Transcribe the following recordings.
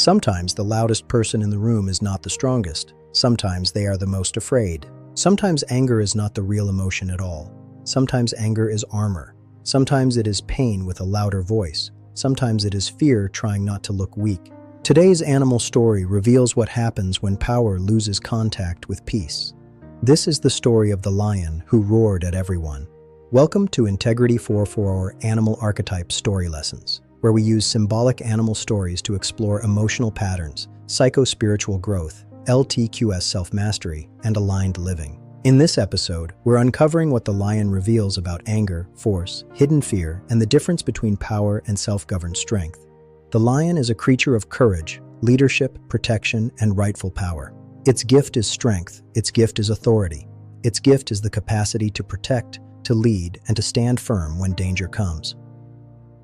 Sometimes the loudest person in the room is not the strongest. Sometimes they are the most afraid. Sometimes anger is not the real emotion at all. Sometimes anger is armor. Sometimes it is pain with a louder voice. Sometimes it is fear trying not to look weak. Today's animal story reveals what happens when power loses contact with peace. This is the story of the lion who roared at everyone. Welcome to Integrity 4 Animal Archetype Story Lessons, where we use symbolic animal stories to explore emotional patterns, psycho-spiritual growth, LTQS self-mastery, and aligned living. In this episode, we're uncovering what the lion reveals about anger, force, hidden fear, and the difference between power and self-governed strength. The lion is a creature of courage, leadership, protection, and rightful power. Its gift is strength. Its gift is authority. Its gift is the capacity to protect, to lead, and to stand firm when danger comes.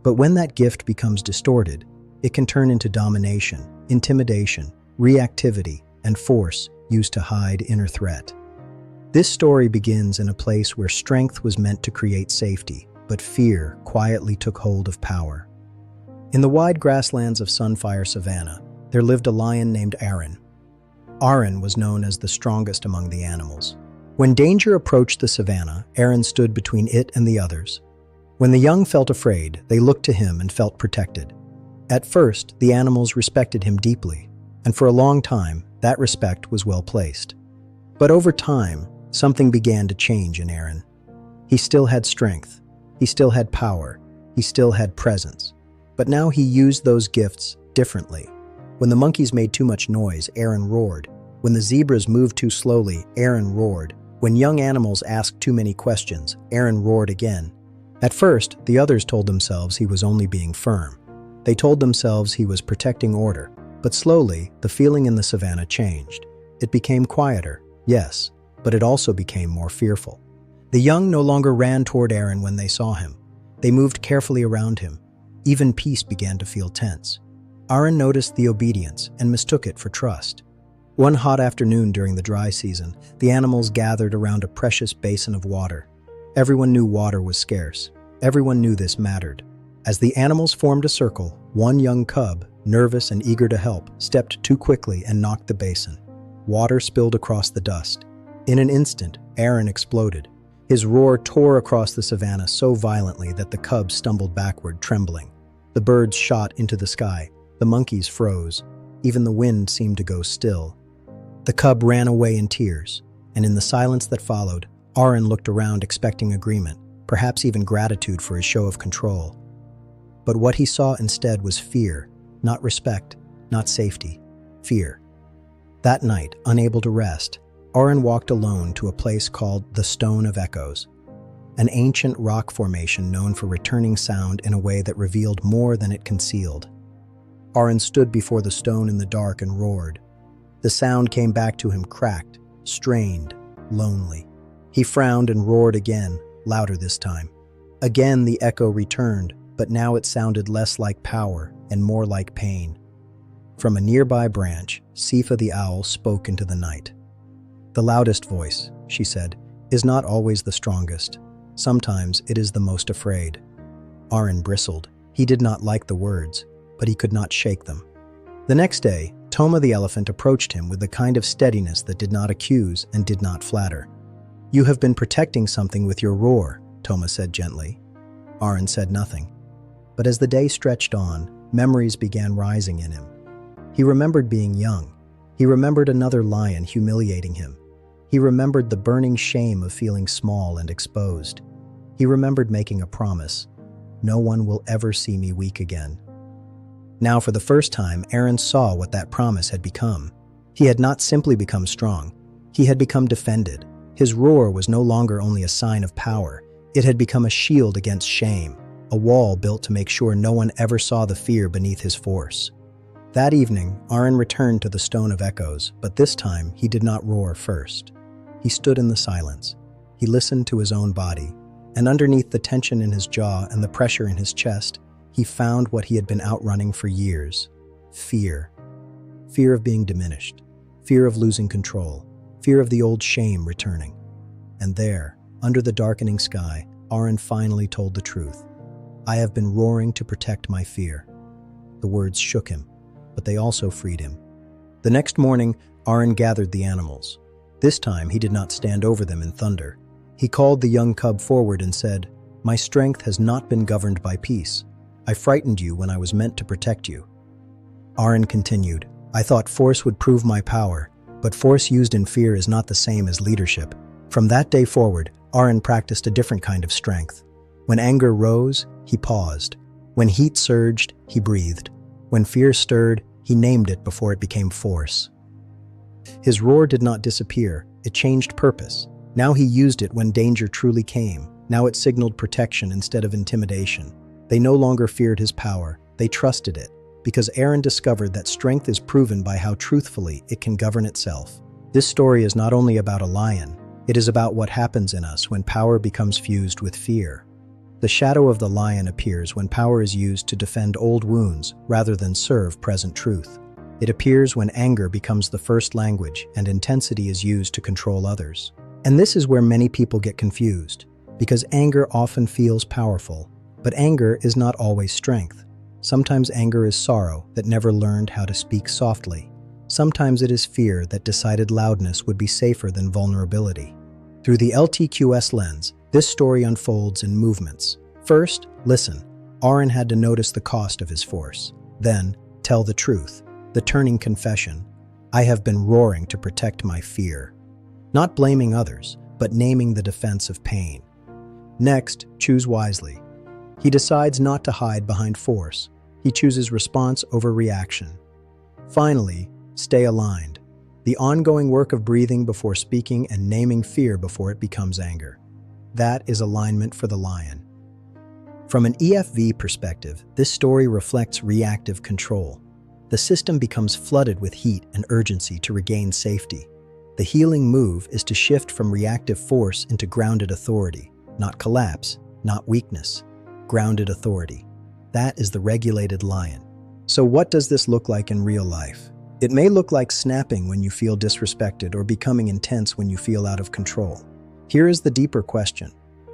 But when that gift becomes distorted, it can turn into domination, intimidation, reactivity, and force used to hide inner threat. This story begins in a place where strength was meant to create safety, but fear quietly took hold of power. In the wide grasslands of Sunfire Savanna, there lived a lion named Aaron. Aaron was known as the strongest among the animals. When danger approached the savanna, Aaron stood between it and the others. When the young felt afraid, they looked to him and felt protected. At first, the animals respected him deeply, and for a long time, that respect was well placed. But over time, something began to change in Aaron. He still had strength, he still had power, he still had presence. But now he used those gifts differently. When the monkeys made too much noise, Aaron roared. When the zebras moved too slowly, Aaron roared. When young animals asked too many questions, Aaron roared again. At first, the others told themselves he was only being firm. They told themselves he was protecting order. But slowly, the feeling in the savannah changed. It became quieter, yes, but it also became more fearful. The young no longer ran toward Aaron when they saw him. They moved carefully around him. Even peace began to feel tense. Aaron noticed the obedience and mistook it for trust. One hot afternoon during the dry season, the animals gathered around a precious basin of water. Everyone knew water was scarce. Everyone knew this mattered. As the animals formed a circle, one young cub, nervous and eager to help, stepped too quickly and knocked the basin. Water spilled across the dust. In an instant, Aaron exploded. His roar tore across the savanna so violently that the cub stumbled backward, trembling. The birds shot into the sky. The monkeys froze. Even the wind seemed to go still. The cub ran away in tears, and in the silence that followed, Aaron looked around expecting agreement, perhaps even gratitude for his show of control. But what he saw instead was fear, not respect, not safety, fear. That night, unable to rest, Aaron walked alone to a place called the Stone of Echoes, an ancient rock formation known for returning sound in a way that revealed more than it concealed. Aaron stood before the stone in the dark and roared. The sound came back to him cracked, strained, lonely. He frowned and roared again, louder this time. Again the echo returned, but now it sounded less like power and more like pain. From a nearby branch, Sifa the owl spoke into the night. "The loudest voice," she said, "is not always the strongest. Sometimes it is the most afraid." Aaron bristled. He did not like the words, but he could not shake them. The next day, Toma the elephant approached him with the kind of steadiness that did not accuse and did not flatter. "You have been protecting something with your roar," Toma said gently. Aaron said nothing. But as the day stretched on, memories began rising in him. He remembered being young. He remembered another lion humiliating him. He remembered the burning shame of feeling small and exposed. He remembered making a promise. "No one will ever see me weak again." Now, for the first time, Aaron saw what that promise had become. He had not simply become strong. He had become defended. His roar was no longer only a sign of power. It had become a shield against shame, a wall built to make sure no one ever saw the fear beneath his force. That evening, Aaron returned to the Stone of Echoes, but this time he did not roar first. He stood in the silence. He listened to his own body, and underneath the tension in his jaw and the pressure in his chest, he found what he had been outrunning for years: fear. Fear of being diminished, fear of losing control, fear of the old shame returning. And there, under the darkening sky, Aaron finally told the truth. "I have been roaring to protect my fear." The words shook him, but they also freed him. The next morning, Aaron gathered the animals. This time, he did not stand over them in thunder. He called the young cub forward and said, "My strength has not been governed by peace. I frightened you when I was meant to protect you." Aaron continued, "I thought force would prove my power, but force used in fear is not the same as leadership." From that day forward, Aaron practiced a different kind of strength. When anger rose, he paused. When heat surged, he breathed. When fear stirred, he named it before it became force. His roar did not disappear, it changed purpose. Now he used it when danger truly came. Now it signaled protection instead of intimidation. They no longer feared his power, they trusted it, because Aaron discovered that strength is proven by how truthfully it can govern itself. This story is not only about a lion, it is about what happens in us when power becomes fused with fear. The shadow of the lion appears when power is used to defend old wounds rather than serve present truth. It appears when anger becomes the first language and intensity is used to control others. And this is where many people get confused, because anger often feels powerful, but anger is not always strength. Sometimes anger is sorrow that never learned how to speak softly. Sometimes it is fear that decided loudness would be safer than vulnerability. Through the LTQS lens, this story unfolds in movements. First, listen. Aaron had to notice the cost of his force. Then, tell the truth. The turning confession. I have been roaring to protect my fear. Not blaming others, but naming the defense of pain. Next, choose wisely. He decides not to hide behind force. He chooses response over reaction. Finally, stay aligned. The ongoing work of breathing before speaking and naming fear before it becomes anger. That is alignment for the lion. From an EFV perspective, this story reflects reactive control. The system becomes flooded with heat and urgency to regain safety. The healing move is to shift from reactive force into grounded authority, not collapse, not weakness, grounded authority. That is the regulated lion. So what does this look like in real life? It may look like snapping when you feel disrespected or becoming intense when you feel out of control. Here is the deeper question.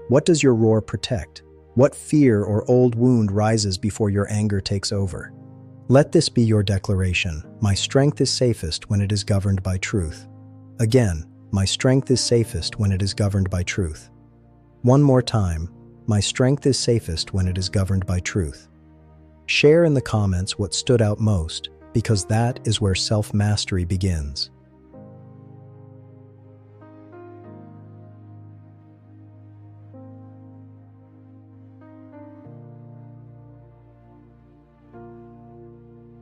What does your roar protect? What fear or old wound rises before your anger takes over? Let this be your declaration. My strength is safest when it is governed by truth. Again, my strength is safest when it is governed by truth. One more time, my strength is safest when it is governed by truth. Share in the comments what stood out most, because that is where self-mastery begins.